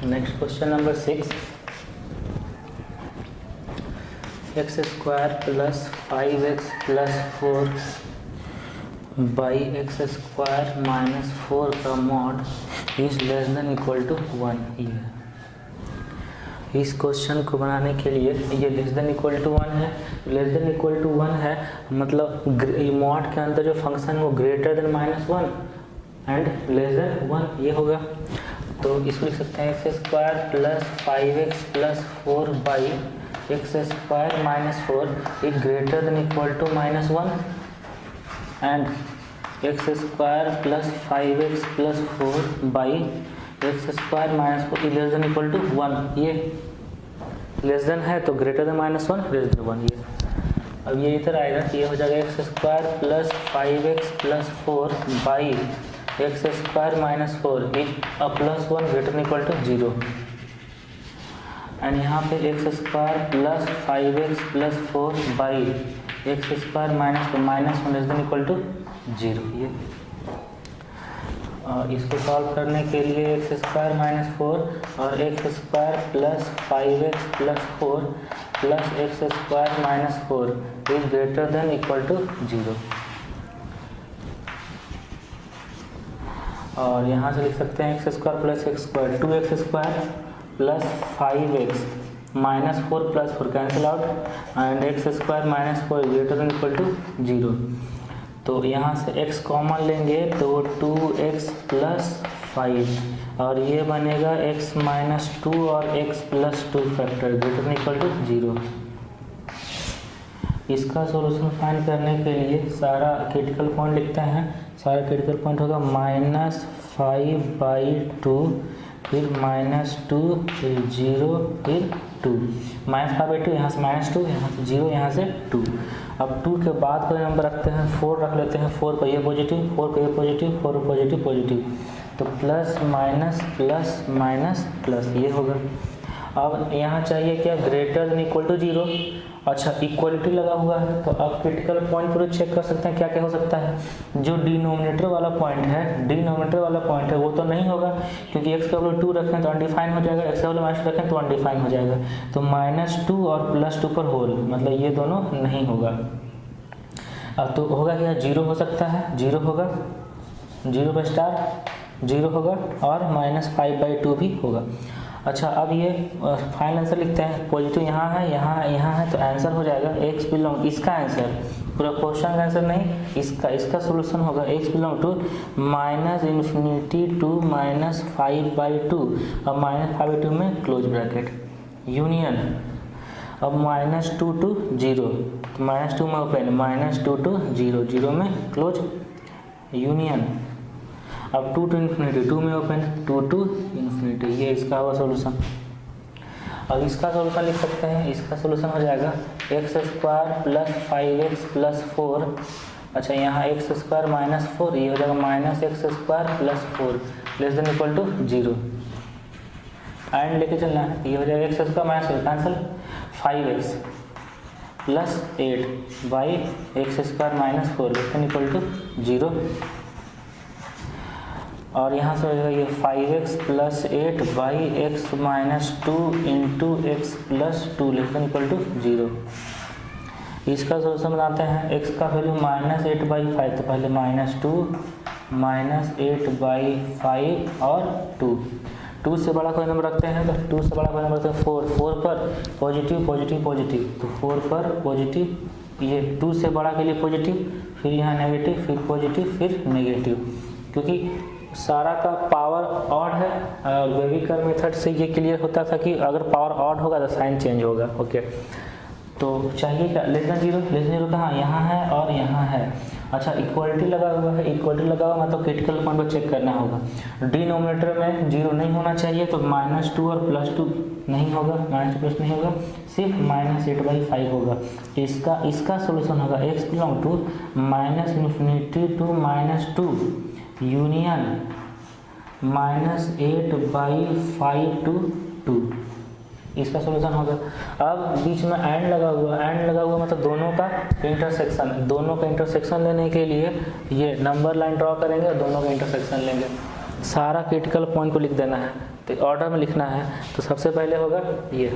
Next question number 6, x square plus 5x plus 4 by x square minus 4 का mod is less than equal to 1। इस question को बनाने के लिए ये लेस देन इक्वल टू 1 है। लेस देन इक्वल टू 1 है मतलब मॉड के अंदर जो फंक्शन वो greater than -1 and less than 1 ये होगा। तो इसको लिख सकते हैं x square plus 5x plus 4 by x square minus 4 is greater than equal to -1 and x square plus 5x plus 4 by x square minus 4 is less than equal to 1। ये less than है तो greater than -1 less than 1 ये। अब ये इधर आएगा कि ये हो जाएगा x square plus 5x plus 4 by x square minus 4 is plus 1 greater than equal to 0 and यहाँ पे x square plus 5x plus 4 by x square minus 1 less than equal to 0 ये। इसको सॉल्व करने के लिए एक्स स्क्वायर माइनस 4 और x square plus 5x plus 4 plus x square minus 4 is greater than equal to 0 और यहाँ से लिख सकते हैं x square plus x square 2x square plus 5x minus 4 plus 4 cancel out and x square minus 4 greater than equal to 0। तो यहाँ से x common लेंगे तो 2x प्लस 5 और ये बनेगा x माइनस 2 और x plus 2 factor greater than equal to 0। इसका सॉल्यूशन फाइंड करने के लिए सारा क्रिटिकल पॉइंट लिखते हैं। सारा क्रिटिकल पॉइंट होगा -5/2 फिर -2 फिर 0 फिर 2 -5/2 यहाँ से -2 यहाँ से 0 यहाँ से 2। अब 2 के बाद कोई नंबर रखते हैं 4 रख लेते हैं। 4 पर ये पॉजिटिव 4 पर ये पॉजिटिव 4 पर पॉजिटिव पॉजिटिव तो plus minus plus minus plus ये होगा। अब यहाँ चाहिए क्या ग्रेटर देन इक्वल टू 0। अच्छा इक्वलिटी लगा हुआ है तो अब क्रिटिकल पॉइंट पूरे चेक कर सकते हैं क्या क्या हो सकता है। जो डिनोमिनेटर वाला पॉइंट है वो तो नहीं होगा क्योंकि x का वैल्यू 2 रखें तो अनडिफाइन हो जाएगा, x का वैल्यू -2 रखें तो अनडिफाइन हो जाएगा। तो -2 और +2 पर होल मतलब ये दोनों नहीं होगा। अब तो होगा क्या 0 हो सकता है 0 होगा 0 पर स्टार 0 होगा और -5/2 भी होगा। अच्छा अब ये फाइनल आंसर लिखते हैं। पॉजिटिव यहाँ है यहाँ है तो आंसर हो जाएगा x बिलोंग इसका आंसर पूरा क्वेश्चन का आंसर नहीं इसका सॉल्यूशन होगा x बिलोंग टू -∞ टू -5/2 और -5/2 में क्लोज ब्रैकेट यूनियन। अब -2 टू 0 तो -2 में ओपन -2 टू 0 0 में क्लोज यूनियन। अब 2 टू इन्फिनिटी 2 में ओपन 2 टू इन्फिनिटी ये इसका हुआ सॉल्यूशन। अब इसका सॉल्यूशन लिख सकते हैं। इसका सॉल्यूशन हो जाएगा x square plus 5x plus 4। अच्छा यहाँ एक्स स्क्वायर माइनस 4 ये हो जाएगा minus x square plus 4 less than equal to 0 and लेके चलना है। ये हो जाएगा x square minus 4 cancel 5x plus 8 by x square minus 4 less than equal to 0 और यहाँ से हो जाएगा ये 5x plus 8 by x minus 2 into x plus 2 less than equal to 0। इसका सॉल्यूशन बनाते हैं। x का वैल्यू -8/5 तो पहले -2 -8/5 और 2 से बड़ा कोई नंबर रखते हैं तो 2 से बड़ा कोई नंबर रखते हैं 4 पर पॉजिटिव पॉजिटिव पॉजिटिव तो 4 पर पॉजिटिव ये 2 से बड़ा के लिए पॉजिटिव फिर यहाँ नेगेटिव फिर पॉजिटिव फिर नेगेटिव क्योंकि सारा का पावर ऑड है। वेविकर मेथड से ये क्लियर होता था कि अगर पावर ऑड होगा तो साइन चेंज होगा। ओके तो चाहिए क्या लेस देन 0 कहाँ यहाँ है और यहाँ है। अच्छा इक्वलिटी लगा हुआ है मतलब क्रिटिकल पॉइंट को चेक करना होगा। डिनोमिनेटर में 0 नहीं होना चाहिए तो -2 और +2 नहीं होगा -2 नहीं होगा सिर्फ -8/5 होगा। इसका सॉल्यूशन होगा x belong to -∞ to -2 union -8/5 to 2 इसका सॉल्यूशन होगा। अब बीच में एंड लगा हुआ मतलब दोनों का इंटरसेक्शन लेने के लिए ये नंबर लाइन ड्रॉ करेंगे और दोनों का इंटरसेक्शन लेंगे। सारा क्रिटिकल पॉइंट को लिख देना है तो ऑर्डर में लिखना है, तो सबसे पहले होगा ये,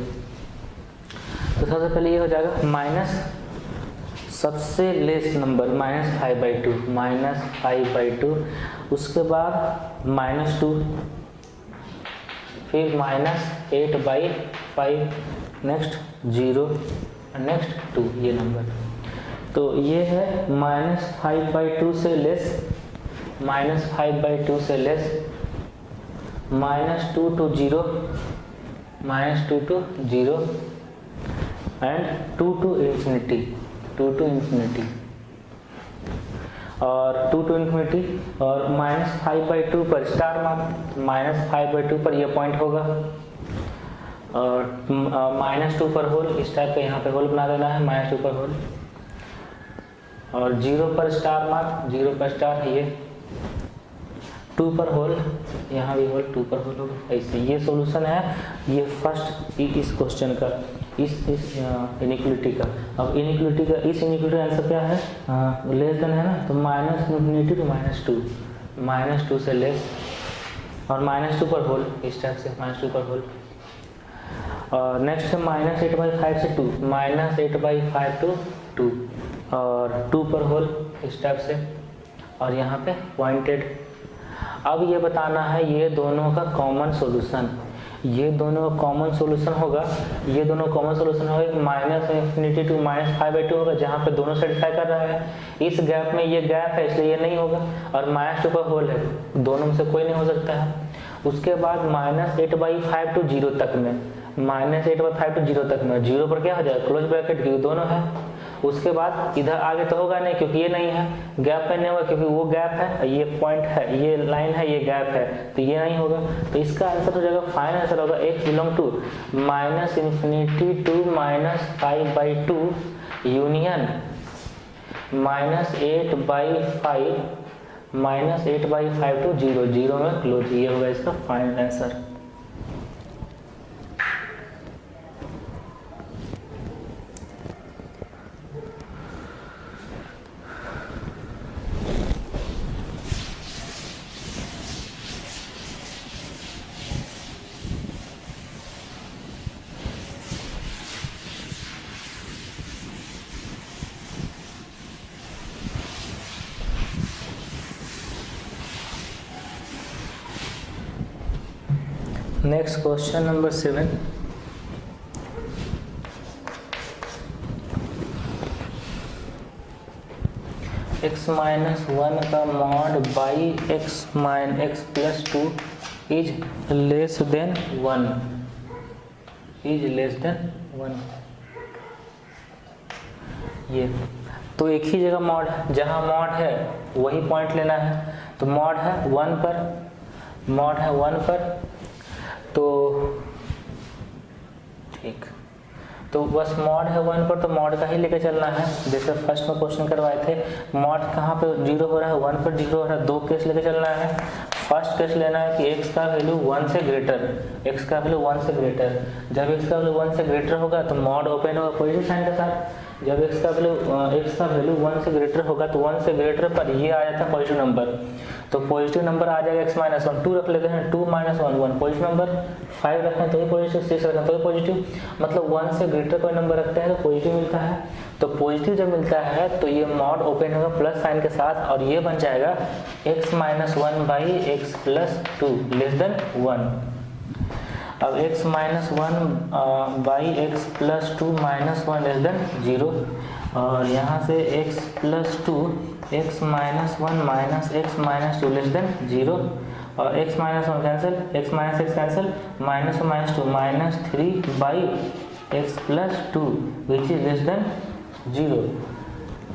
तो सबसे पहले ये हो जाएगा माइनस सबसे लेस नंबर -5/2, -5/2, उसके बाद -2, फिर -8/5, नेक्स्ट 0, नेक्स्ट 2, ये नंबर। तो ये है -5/2 से लेस, -5/2 से less, -2 to 0, -2 to 0 and 2 to infinity, 2 to infinity और 2 to infinity, और -5/2 पर स्टार मार्क, -5/2 पर ये पॉइंट होगा, और -2 पर होल, इस टाइप का यहाँ पे होल बना देना है, -2 पर होल, और 0 पर स्टार मार्क, 0 पर स्टार है ये, 2 पर होल, यहाँ भी होल, 2 पर होल होगा। ऐसे ये सॉल्यूशन है ये फर्स्ट इस क्वेश्चन का, इस इनइक्वलिटी का। अब इनइक्वलिटी का, इस इनइक्वलिटी का आंसर क्या है, लेस देन है ना, तो -∞ to -2, -2 से लेस, और -2 पर होल, इस टाइप से -2 पर होल, और नेक्स्ट है -8/5 से 2, -8/5 to 2, और 2 पर होल, इस टाइप से, और यहाँ पे पॉइंटेड। अब ये बताना है ये दोनों का कॉमन सॉल्यूशन, ये दोनों का कॉमन सॉल्यूशन होगा, ये दोनों कॉमन सॉल्यूशन होगा -∞ to -5/2 होगा, जहाँ पे दोनों सेटिस्फाई कर रहा है। इस गैप में ये गैप है इसलिए ये नहीं होगा, और -2 पर होल है, दोनों में से कोई नहीं हो सकता है। उसके बाद -8/5 to 0 तक में, -8/5 to 0 तक में, 0 पर क्या हो जाएगा, क्लोज ब्रैकेट, क्योंकि दोनों है। उसके बाद इधर आगे तो होगा नहीं क्योंकि ये नहीं है, गैप में नहीं होगा क्योंकि वो गैप है, ये पॉइंट है, ये लाइन है, ये गैप है, तो ये नहीं होगा। तो इसका आंसर हो जाएगा, फाइनल आंसर होगा x belong to -∞ to -5/2 union -8/5 to 0, 0 में क्लोज, ये होगा इसका final answer. Next question number 7, x-1 का mod by x + 2 is less than 1, is less than 1। ये तो एक ही जगह मॉड है, जहाँ मॉड है वही पॉइंट लेना है। तो मॉड है 1 पर, मॉड है 1 पर, तो ठीक, तो बस मॉड है 1 पर, तो मॉड का ही लेके चलना है। जैसे फर्स्ट में क्वेश्चन करवाए थे, मॉड कहाँ पे 0 हो रहा है, 1 पर 0 हो रहा है, 2 केस लेके चलना है। फर्स्ट केस लेना है कि x का वैल्यू 1 से ग्रेटर, x का वैल्यू 1 से ग्रेटर। जब x का वैल्यू 1 से ग्रेटर होगा तो मॉड ओपन होगा पॉजिटिव साइन के साथ। जब x का वैल्यू 1 से ग्रेटर होगा तो 1 से ग्रेटर पर ये आ जाता है पॉजिटिव नंबर, तो पॉजिटिव नंबर आ जाएगा x-1, 2 रख लेते हैं, 2 - 1 1 पॉजिटिव नंबर, 5 रखें तो ही पॉजिटिव, 6 रखें तो ही पॉजिटिव, मतलब 1 से ग्रेटर कोई नंबर रखते हैं तो पॉजिटिव मिलता है। तो पॉजिटिव जब मिलता है तो ये मॉड ओपन होगा प्लस साइन के साथ, और ये बन जाएगा x-1/x + 2 लेस देन 1। अब x-1/x + 2 - 1 लेस देन 0, और यहाँ से x + 2 x-1 - x - 2 less then 0, और x - 1 cancel, x - x cancel, -1 - 2 -3/x + 2 which is less then 0,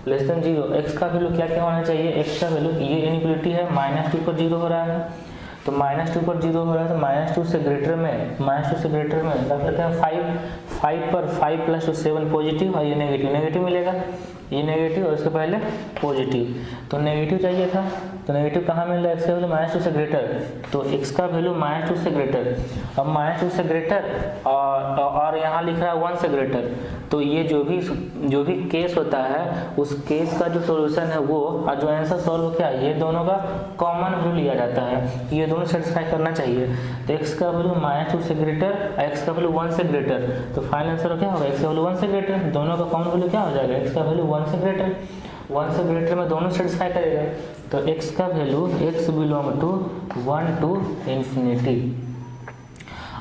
less than 0। x का वैल्यू क्या क्या होना चाहिए, x का वैल्यू, ये इनइक्वलिटी है, -2 पर 0 हो रहा है, तो -2 पर 0 हो रहा है, तो -2 से ग्रेटर में रख लेते हैं 5 पर 5 + 2 7 पॉजिटिव, और ये नेगेटिव मिलेगा। ये नेगेटिव और इसके पहले पॉजिटिव, तो नेगेटिव चाहिए था, तो नेगेटिव कहाँ मिल रहा है, एक्स का वैल्यू -2 से ग्रेटर, तो एक्स का वैल्यू -2 से ग्रेटर, अब -2 से ग्रेटर और यहाँ लिख रहा है 1 से ग्रेटर, तो ये जो भी केस होता है उस केस का जो सोल्यूशन है वो और जो आंसर सॉल्व क्या है, ये दोनों का कॉमन वैल्यू लिया जाता है, ये दोनों सेटिस्फाई करना चाहिए। तो एक्स का वैल्यू -2 से ग्रेटर, एक्स का वैल्यू 1 से ग्रेटर, तो फाइनल आंसर क्या होगा, एक्स का वैल्यू 1 से ग्रेटर, दोनों का कॉमन वैल्यू क्या हो जाएगा, एक्स का वैल्यू 1 से ग्रेटर, 1 से ग्रेटर में दोनों सेटिस्फाई करेगा, तो x का value x belong to 1 to infinity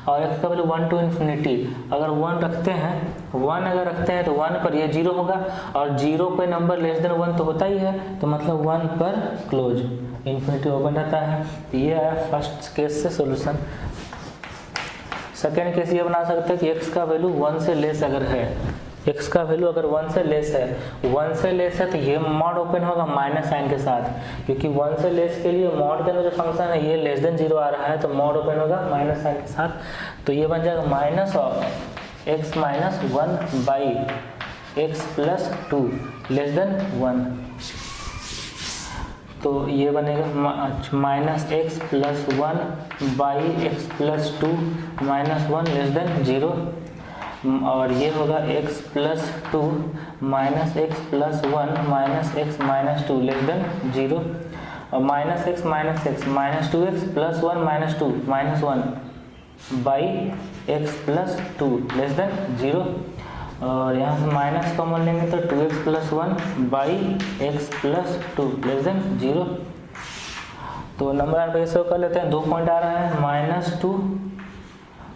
और x का वैल्यू 1 to infinity, अगर 1 रखते हैं, 1 अगर रखते हैं तो 1 पर ये 0 होगा और 0 पे नंबर लेस देन 1 तो होता ही है, तो मतलब 1 पर क्लोज, इन्फिनिटी ओपन रहता है। तो ये है फर्स्ट केस से सोल्यूशन। सेकेंड केस ये बना सकते हैं कि x का वैल्यू 1 से लेस अगर है, x का वैल्यू अगर 1 से लेस है, 1 से लेस है तो ये मॉड ओपन होगा माइनस साइन के साथ, क्योंकि 1 से लेस के लिए मॉड का जो फंक्शन है ये लेस देन 0 आ रहा है, तो मॉड ओपन होगा माइनस साइन के साथ, तो ये बन जाएगा minus of x minus 1 by x plus 2 less than 1, तो ये बनेगा minus x plus 1 by x plus 2 minus 1 less then 0, और ये होगा x plus 2 minus x plus 1 minus x minus 2 less then 0, और minus x minus 2x plus 1 minus 2 minus 1 by x plus 2 less then 0, और यहाँ से minus common लेंगे तो 2x plus 1 by x plus 2 less then 0, तो number पे show कर लेते हैं, 2 पॉइंट आ रहा है -2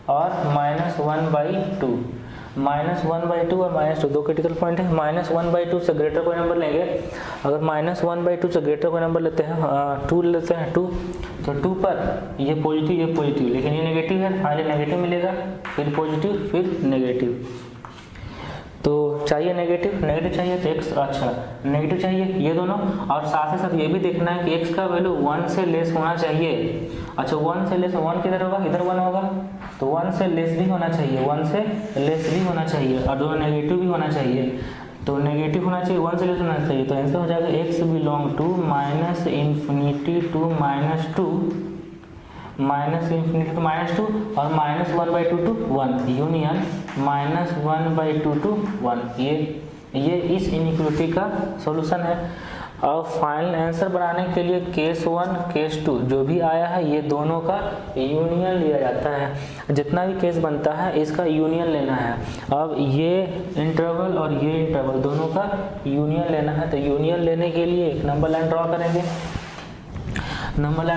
और -1/2, -1/2 और -2 दो क्रिटिकल पॉइंट है। -1/2 से ग्रेटर कोई नंबर लेंगे, अगर -1/2 से ग्रेटर कोई नंबर लेते हैं 2 लेते हैं 2, तो 2 पर ये पॉजिटिव लेकिन ये नेगेटिव है, फाइनली नेगेटिव मिलेगा, फिर पॉजिटिव फिर नेगेटिव, तो चाहिए नेगेटिव चाहिए तो x, अच्छा नेगेटिव चाहिए ये दोनों, और साथ ही साथ ये भी देखना है कि x का वैल्यू 1 से लेस होना चाहिए। अच्छा 1 से लेस, 1 किधर होगा, इधर 1 होगा, तो 1 से लेस भी होना चाहिए, 1 से लेस भी होना चाहिए, और दोनों नेगेटिव भी होना चाहिए, तो नेगेटिव होना चाहिए, 1 से लेस होना चाहिए, तो आंसर हो जाएगा x belong to -∞ to -2 -∞ to -2 और -1/2 टू 1 यूनियन -1/2 टू 1, ये इस इनइक्वालिटी का सॉल्यूशन है। और फाइनल आंसर बनाने के लिए केस 1 केस 2 जो भी आया है ये दोनों का यूनियन लिया जाता है, जितना भी केस बनता है इसका यूनियन लेना है। अब ये इंटरवल और ये इंटरवल दोनों का यूनियन लेना है, तो यूनियन लेने के लिए एक नंबर लाइन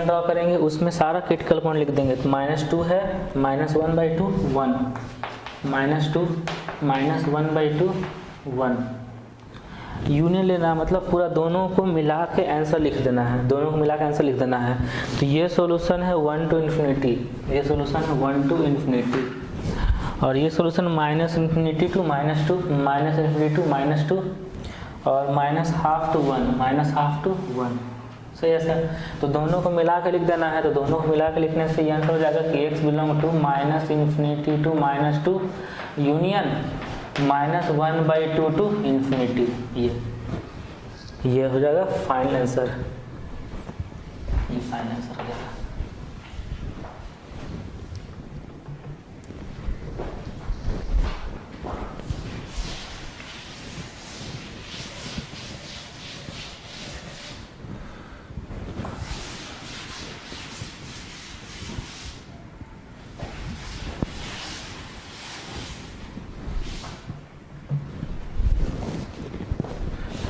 ड्रॉ करेंगे, उसमें सारा क्रिटिकल पॉइंट लिख देंगे, तो -2 है, -1/2 1, -2 -1/2 1, यूनियन लेना मतलब पूरा दोनों को मिला के आंसर लिख देना है, तो ये सॉल्यूशन है 1 to infinity, ये सॉल्यूशन है 1 to infinity, और ये सॉल्यूशन -∞ टू -2 -∞ टू -2 और -½ to 1 सही है सर। तो दोनों को मिला के लिख देना है, तो दोनों को मिला के लिखने से ये आंसर हो जाएगा कि x belong to -∞ to -2 union -1/2 to infinity, ये हो जाएगा फाइनल आंसर, ये फाइनल आंसर हो जाएगा।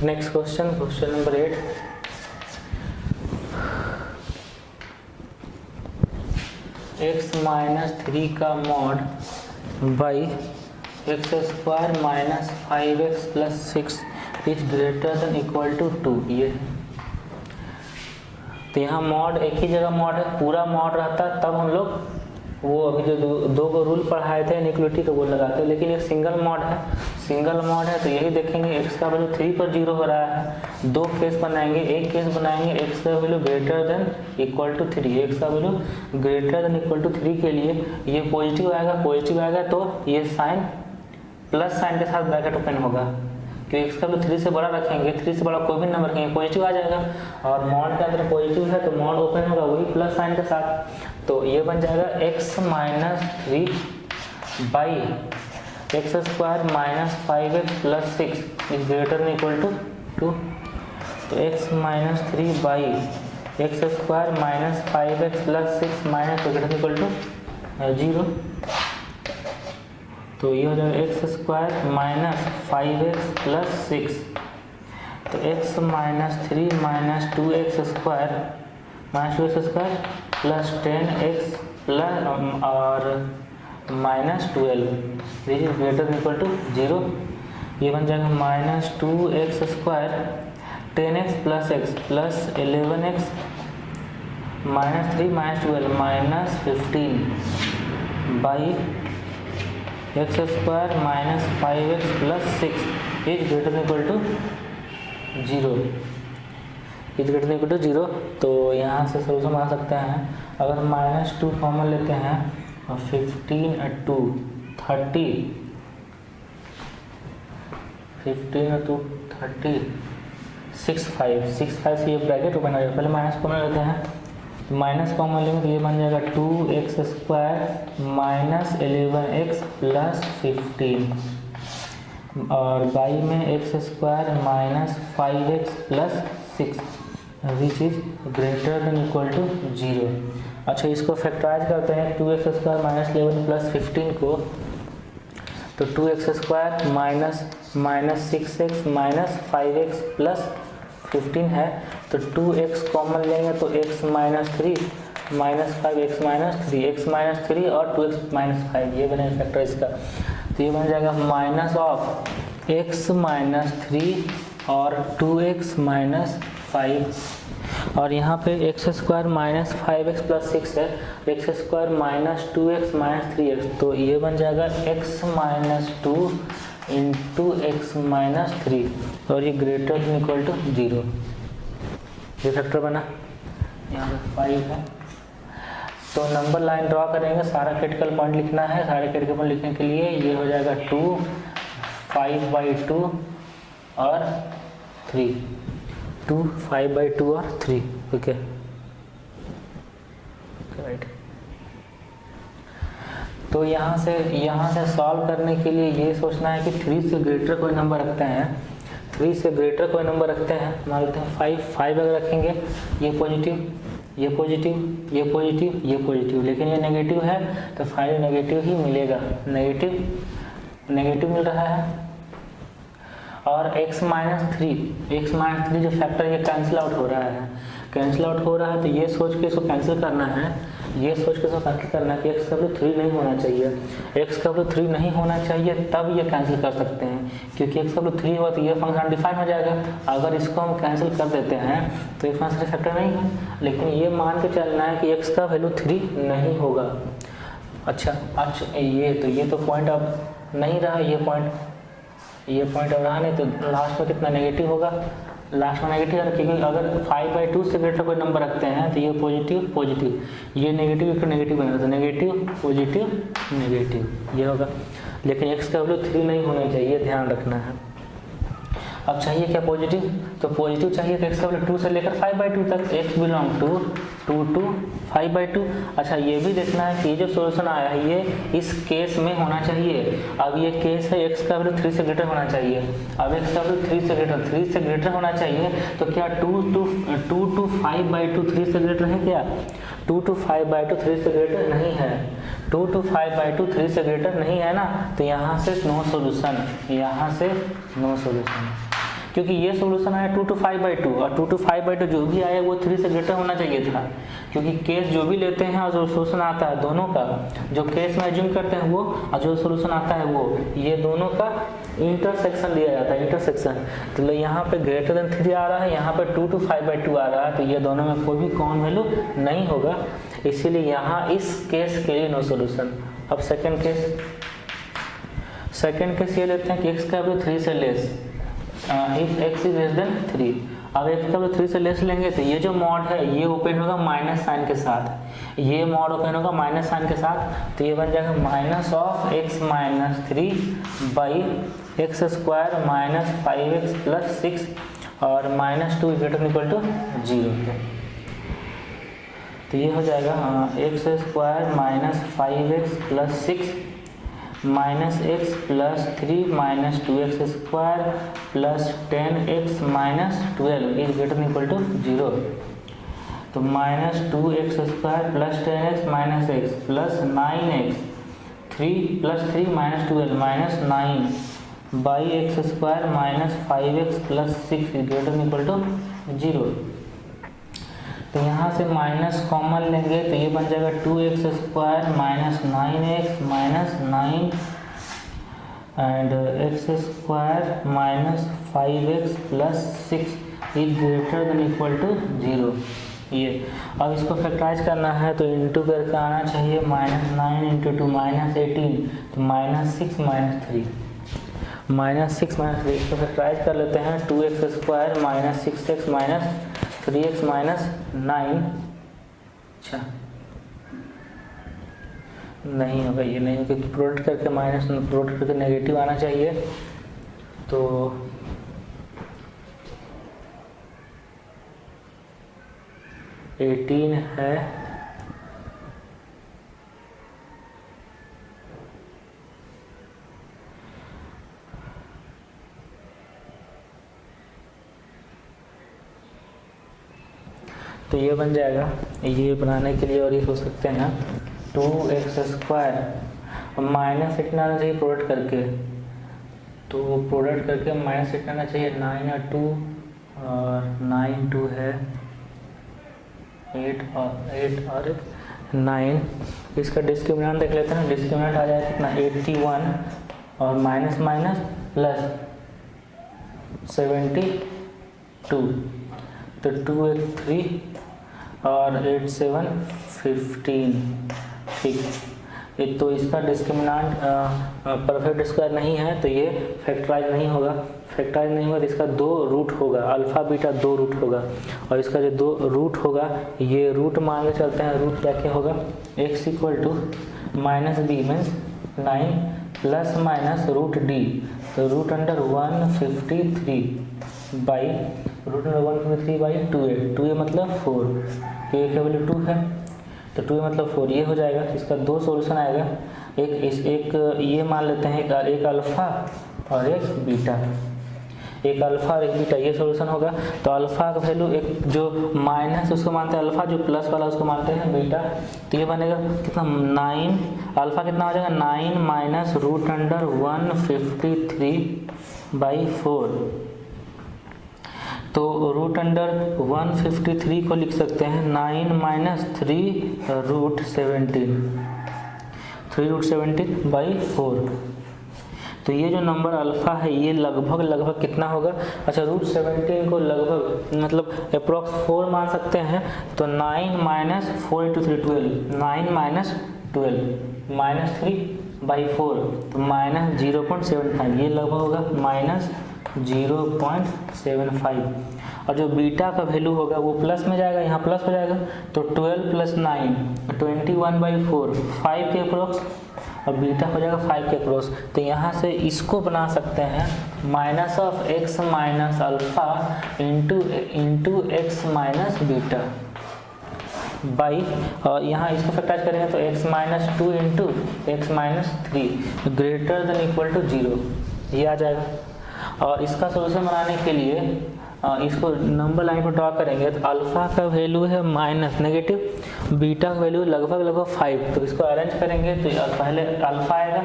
नेक्स्ट क्वेश्चन नंबर 8, x-3 का mod by x² -5x + 6 is greater than equal to 2, ये है। तो यहाँ मॉड एक ही जगह मॉड है, पूरा मॉड रहता तब हम लोग वो अभी जो दो को रूल पढ़ाए थे इनइक्वालिटी को वो लगाते, लेकिन एक सिंगल मॉड है तो यही देखेंगे x का वैल्यू 3 पर 0 हो रहा है, दो केस बनाएंगे, एक केस बनाएंगे x का value greater than equal to 3, x का value greater than equal to 3 के लिए ये पॉजिटिव आएगा तो ये साइन प्लस साइन के साथ ब्रैकेट ओपन होगा, क्योंकि x का वैल्यू 3 से बड़ा रखेंगे, 3 से बड़ा कोई भी नंबर रखेंगे पॉजिटिव आ जाएगा, और मॉड के अंदर पॉजिटिव है तो मॉड ओपन होगा वही प्लस साइन के साथ। तो ये बन जाएगा x minus 3 by x square minus 5x plus 6 is greater than equal to 2। तो x minus 3 by x square minus 5x plus 6 minus greater than equal to 0। तो ये हो जाएगा x square minus 5x plus 6, तो x minus 3 minus 2x square plus 10x plus और minus 12 this is greater than equal to 0। ये बन जाएगा minus 2x square 10x plus x plus 11x minus 3 minus 12 minus 15 by x square minus 5x plus 6 is greater than equal to 0, is greater than equal to 0। तो यहाँ से solution बना सकते हैं, अगर माइनस 2 कॉमन लेते हैं और 15 और 2 30, 15 और 2 30 6 5 से ये ब्रैकेट ओपन हो जाएगा। पहले माइनस कॉमन लेते हैं, तो माइनस कॉमन लेंगे तो ये बन जाएगा 2x square minus 11x plus 15 और बाई में x square minus 5x plus 6 which is greater than equal to 0। अच्छा, इसको फैक्टराइज करते हैं 2x स्क्वायर माइनस 11 प्लस 15 को, तो 2x square minus 6x minus 5x plus 15 है, तो 2x कॉमन लेंगे तो x minus 3 minus 5 x minus 3 x minus 3 और 2x माइनस 5, ये बनेगा फैक्टर इसका। तो ये बन जाएगा माइनस ऑफ x माइनस 3 और 2x माइनस 5, और यहाँ पे x square minus 5x plus 6 है, x square minus 2x minus 3x, तो ये बन जाएगा x minus 2 into x minus 3 और ये ग्रेटर देन इक्वल टू 0। ये फैक्टर बना, यहाँ पे 5 है। तो नंबर लाइन ड्रॉ करेंगे, सारा क्रिटिकल पॉइंट लिखना है। सारे क्रिटिकल पॉइंट लिखने के लिए ये हो जाएगा 2 5/2 और 3, 2 5/2 और 3, ओके राइट। तो यहाँ से सॉल्व करने के लिए ये सोचना है कि 3 से ग्रेटर कोई नंबर रखते हैं, 3 से ग्रेटर कोई नंबर रखते हैं, मान लेते हैं 5 अगर रखेंगे, ये पॉजिटिव ये पॉजिटिव ये पॉजिटिव ये पॉजिटिव, लेकिन ये नेगेटिव है तो 5 नेगेटिव ही मिलेगा, नेगेटिव मिल रहा है। और x माइनस 3 जो फैक्टर ये कैंसिल आउट हो रहा है, तो ये सोच के इसको कैंसिल करना है, कि x का वैल्यू 3 नहीं होना चाहिए, x का वैल्यू 3 नहीं होना चाहिए, तब ये कैंसिल कर सकते हैं, क्योंकि x का वैल्यू 3 हुआ तो ये फंक्शन डिफाइन हो जाएगा। अगर इसको हम कैंसिल कर देते हैं तो ये फंक्शन फैक्टर नहीं है, लेकिन ये मान के चलना है कि x का वैल्यू 3 नहीं होगा। अच्छा ये तो पॉइंट अब नहीं रहा, ये पॉइंट अब रहा नहीं, तो लास्ट में कितना नेगेटिव होगा, लास्ट में नेगेटिव है, क्योंकि अगर 5/2 से ग्रेटर कोई नंबर रखते हैं तो ये पॉजिटिव, ये नेगेटिव बनेगा, तो नेगेटिव पॉजिटिव नेगेटिव ये होगा। लेकिन x का वैल्यू 3 नहीं होना चाहिए, ध्यान रखना है। अब चाहिए क्या पॉजिटिव, तो पॉजिटिव चाहिए तो x का वैल्यू 2 से लेकर 5/2 तक, x बिलोंग टू 2 to 5/2। अच्छा, ये भी देखना है कि ये जो सोल्यूशन आया है ये इस केस में होना चाहिए। अब ये केस है x का वैल्यू 3 से ग्रेटर होना चाहिए, अब x का वैल्यू 3 से ग्रेटर होना चाहिए, तो क्या 2 to 5/2 3 से ग्रेटर है क्या? 2 to 5/2 3 से ग्रेटर नहीं है, 2 to 5/2 3 से ग्रेटर नहीं है ना, तो यहाँ से नो सोल्यूशन, क्योंकि ये सोल्यूशन आया 2 to 5/2 और 2 to 5/2 जो भी आया वो 3 से ग्रेटर होना चाहिए था, क्योंकि केस जो भी लेते हैं और जो सोल्यूशन आता है दोनों का, जो केस में एज्यूम करते हैं वो और जो सोल्यूशन आता है वो, ये दोनों का इंटरसेक्शन लिया जाता है, इंटरसेक्शन। तो यहाँ पे ग्रेटर देन 3 आ रहा है, यहाँ पे 2 to 5/2 आ रहा है, तो ये दोनों में कोई भी कॉमन वैल्यू नहीं होगा, इसीलिए यहाँ इस केस के लिए नो सोल्यूशन। अब सेकेंड केस ये लेते हैं कि x का वैल्यू 3 से less, if x is less then 3। अब x का वैल्यू 3 से लेस लेंगे तो ये जो मॉड है ये ओपन होगा माइनस साइन के साथ, ये मॉड ओपन होगा माइनस साइन के साथ, तो ये बन जाएगा minus of x minus 3 by x square minus 5x plus 6 और -2 ग्रेटर इक्वल टू 0। तो ये हो जाएगा x square minus 5x plus 6 minus x plus 3 minus 2x square plus 10x minus 12 is greater equal to 0। तो minus 2x square plus 10x minus x plus 9x 3 plus 3 minus 12 minus 9 by x square minus 5x plus 6 is greater equal to 0। तो यहाँ से minus common लेंगे तो ये बन जाएगा 2x square minus 9x minus 9 and x square minus 5x plus 6 is greater than equal to 0। ये अब इसको फैक्टराइज करना है तो इंटू करके आना चाहिए, -9 इंटू 2 -18, तो -6 -3 इसको फैक्टराइज कर लेते हैं। 2x square minus 6x minus 3x minus 9, अच्छा नहीं होगा, ये नहीं क्योंकि प्रोडक्ट करके माइनस प्रोडक्ट करके नेगेटिव आना चाहिए। तो एटीन है तो ये बन जाएगा। ये बनाने के लिए और ये सोच सकते हैं 2x स्क्वायर माइनस 18 आना चाहिए प्रोडक्ट करके, तो प्रोडक्ट करके माइनस 18 आना चाहिए। 9 और 2 और 9 2 है 8 और 9। इसका डिस्क्रिमिनेंट देख लेते हैं। डिस्क्रिमिनेंट आ जाएगा कितना 81 और माइनस माइनस प्लस 72, तो 2 1 3 और 8 7 15, ठीक। तो इसका डिस्क्रिमिनेंट परफेक्ट स्क्वायर नहीं है तो ये फैक्टराइज नहीं होगा। फैक्टराइज नहीं होगा तो इसका 2 रूट होगा, अल्फ़ा बीटा 2 रूट होगा, और इसका जो 2 रूट होगा ये रूट मान के चलते हैं। रूट क्या क्या होगा, x equal to minus b means 9 plus minus root d, तो root under 153 by root under 153 by 2a मतलब 4, a का वैल्यू 2 है तो 2 मतलब 4, ये हो जाएगा। इसका 2 सॉल्यूशन आएगा, एक ये मान लेते हैं, एक अल्फ़ा और एक बीटा, एक अल्फ़ा और एक बीटा, ये सॉल्यूशन होगा। तो अल्फ़ा का वैल्यू एक जो माइनस उसको मानते हैं अल्फ़ा, जो प्लस वाला उसको मानते हैं बीटा। तो ये बनेगा कितना 9, अल्फ़ा कितना हो जाएगा 9 माइनस रूट अंडर 153 बाई 4, तो रूट अंडर 153 को लिख सकते हैं 9 माइनस 3 रूट 17 बाई 4। तो ये जो नंबर अल्फ़ा है ये लगभग कितना होगा, अच्छा रूट 17 को लगभग मतलब अप्रॉक्स 4 मान सकते हैं। तो 9 minus 4 into 3 12, 9 minus 12 minus 3 by 4, तो माइनस 0.75, ये लगभग होगा माइनस 0.75। और जो बीटा का वैल्यू होगा वो प्लस में जाएगा, यहाँ प्लस हो जाएगा, तो 12 प्लस 9 21/4, 5 के अप्रोक्स, और बीटा हो जाएगा 5 के अप्रोक्स। तो यहाँ से इसको बना सकते हैं minus of x minus alpha into x minus beta by, और यहाँ इसको फैक्टराइज करेंगे तो x minus 2 into x minus 3 greater than equal to 0, ये आ जाएगा। और इसका सोल्यूशन बनाने के लिए इसको नंबर लाइन पर ड्रॉ करेंगे तो अल्फ़ा का वैल्यू है माइनस नेगेटिव, बीटा का वैल्यू लगभग 5, तो इसको अरेंज करेंगे तो पहले अल्फ़ा आएगा,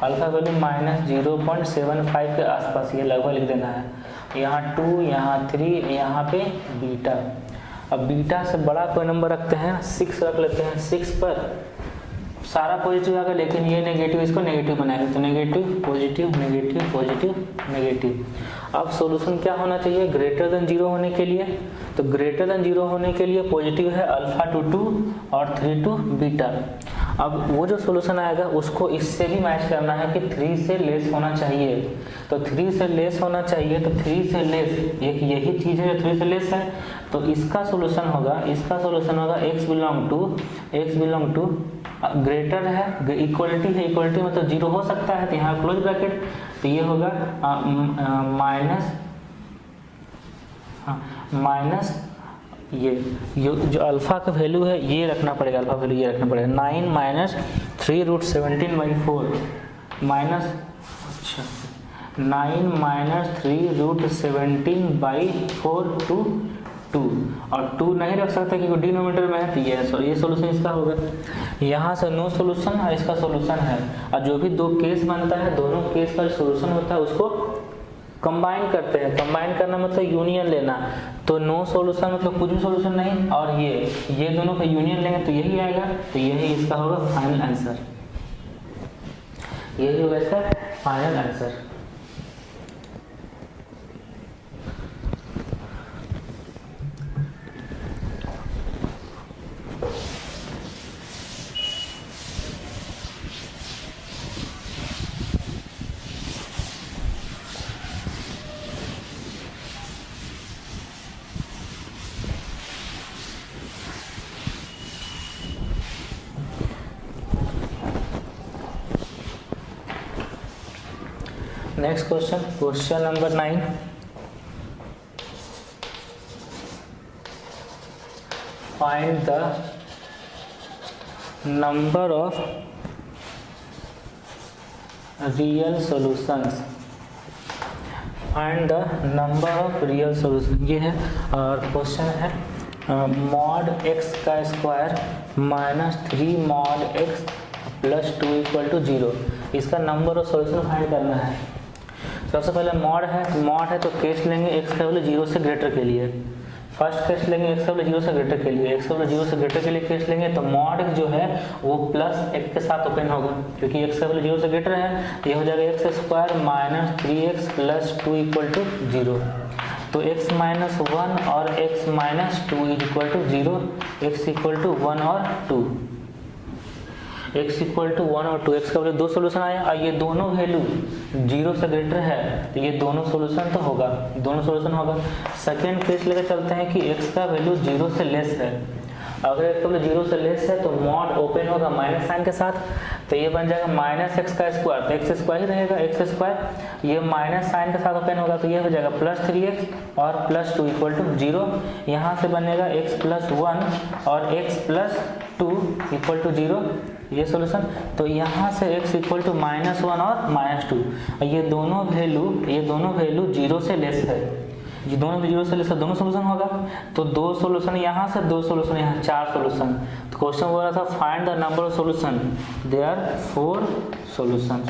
अल्फ़ा वैल्यू माइनस 0.75 के आसपास, ये लगभग लिख देना है। यहाँ 2, यहाँ 3, यहाँ पे बीटा। अब बीटा से बड़ा कोई नंबर रखते हैं, 6 रख लेते हैं। 6 पर सारा पॉजिटिव आएगा लेकिन ये नेगेटिव, इसको नेगेटिव बनाएगा, तो negative positive negative positive negative. अब सॉल्यूशन क्या होना चाहिए ग्रेटर देन 0 होने के लिए, तो ग्रेटर देन 0 होने के लिए पॉजिटिव है अल्फ़ा टू 2 और 3 टू बीटा। अब वो जो सॉल्यूशन आएगा उसको इससे भी मैच करना है कि 3 से लेस होना चाहिए, तो 3 से लेस होना चाहिए, तो 3 से लेस एक यही चीज़ है जो 3 से लेस है, तो इसका सॉल्यूशन होगा x बिलोंग टू ग्रेटर है, इक्वलिटी है, इक्वलिटी मतलब 0 हो सकता है, तो यहाँ क्लोज ब्रैकेट तो ये होगा माइनस ये जो अल्फ़ा का वैल्यू है ये रखना पड़ेगा, अल्फ़ा वैल्यू ये रखना पड़ेगा 9 माइनस 3√17/4 माइनस 9 माइनस 3√17/4 टू 2 और 2 नहीं रख सकते क्योंकि डिनोमिनेटर में है, तो ये सोल्यूशन इसका होगा। यहाँ से नो सोल्यूशन और इसका सोल्यूशन है, और जो भी दो केस बनता है दोनों केस का जो सोल्यूशन होता है उसको कंबाइन करते हैं। कंबाइन करना मतलब यूनियन लेना, तो नो सॉल्यूशन मतलब कुछ भी सॉल्यूशन नहीं, और ये दोनों का यूनियन लेंगे तो यही आएगा, तो यही इसका होगा फाइनल आंसर, यही होगा इसका final answer. Next question, question number 9. Find the number of real solutions. Find the number of real solutions. ये है और क्वेश्चन है mod x का square minus 3 mod x plus 2 equal to 0, इसका नंबर ऑफ सॉल्यूशन फाइंड करना है। सबसे पहले मॉड है तो केस लेंगे x का वैल्यू 0 से ग्रेटर के लिए, फर्स्ट केस लेंगे x का वैल्यू 0 से ग्रेटर के लिए, x का वैल्यू 0 से ग्रेटर के लिए केस लेंगे तो मॉड जो है वो प्लस x के साथ ओपन होगा, क्योंकि x का वैल्यू 0 से ग्रेटर है, तो ये हो जाएगा x square minus 3x plus 2 equal to 0। तो x माइनस 1 और x minus 2 is equal to 0, x equal to 1 और 2, x इक्वल टू 1 और 2, x का वैल्यू दो सोल्यूशन आया और ये दोनों वैल्यू 0 से ग्रेटर है, तो ये दोनों सोल्यूशन तो होगा, दोनों सोल्यूशन होगा। सेकेंड केस लेकर चलते हैं कि x का वैल्यू 0 से लेस है, अगर x का वैल्यू 0 से लेस है तो मॉड ओपन होगा माइनस साइन के साथ, तो ये बन जाएगा माइनस एक्स का स्क्वायर, तो एक्स स्क्वायर ही रहेगा, एक्स स्क्वायर ये माइनस साइन के साथ ओपन होगा, तो ये हो जाएगा प्लस 3x और प्लस 2 इक्वल टू 0, यहाँ से बनेगा x प्लस 1 और x प्लस 2 इक्वल टू 0, ये सोल्यूशन। तो यहाँ से x इक्वल टू माइनस 1 और माइनस 2, और ये दोनों वैल्यू 0 से लेस है, ये दोनों भी 0 से लेस है, दोनों सोल्यूशन होगा, तो दो सोल्यूशन यहाँ से, दो सोल्यूशन यहाँ, 4 सोल्यूशन। तो क्वेश्चन बोल रहा था find the number of solution, there are 4 solution,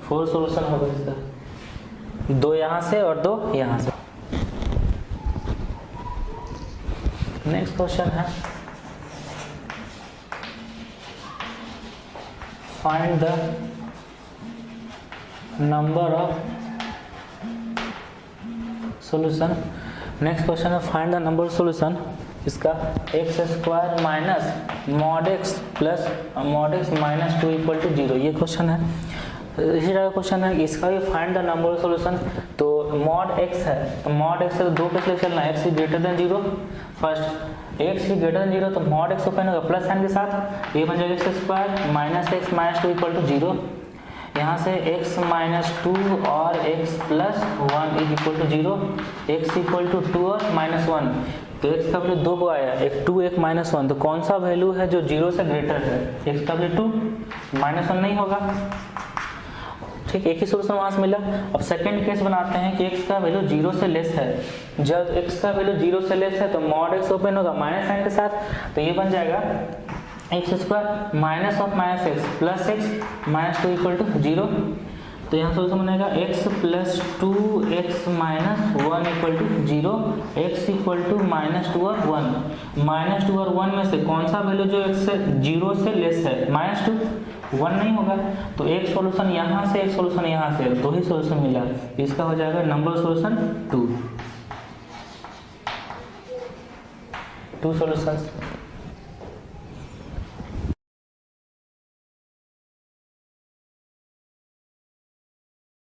4 solution होगा इसका, 2 यहाँ से और 2 यहाँ से। नेक्स्ट क्वेश्चन है find the number of solution. Next question है find the number of solution, इसका x square minus mod x plus mod x minus 2 equal to 0, ये क्वेश्चन है। इसी तरह का क्वेश्चन है इसका भी find the number of solution, तो मॉड एक्स है, तो मॉड एक्स से दो केस लेकर चलना है, x is greater than 0, first x is greater than 0 तो मॉड एक्स ओपन होगा प्लस साइन के साथ, ये बन जाएगा x square minus x minus 2 equal to 0, यहाँ से x माइनस 2 और x plus 1 is equal to 0, x equal to 2 और माइनस 1, तो x का वैल्यू 2 को आया, एक 2 एक माइनस 1, तो कौन सा वैल्यू है जो 0 से ग्रेटर है, x का वैल्यू 2 माइनस 1 नहीं होगा, ठीक, एक ही सोल्यूशन वहाँ से मिला। अब सेकंड केस बनाते हैं कि x का वैल्यू 0 से लेस है, जब x का वैल्यू 0 से लेस है तो मॉड x ओपन होगा माइनस साइन के साथ, तो ये बन जाएगा x square minus of minus x plus x minus 2 equal to 0, तो यहाँ सोल्यूशन बनेगा x plus 2x minus 1 equal to 0, x equal to minus 2 और 1, माइनस 2 और 1 में से कौन सा वैल्यू जो x से 0 से लेस है, माइनस 2, 1 नहीं होगा, तो एक सोल्यूशन यहाँ से एक सोल्यूशन यहाँ से, दो ही सोल्यूशन मिला, इसका हो जाएगा नंबर सोल्यूशन 2 सोल्यूशंस।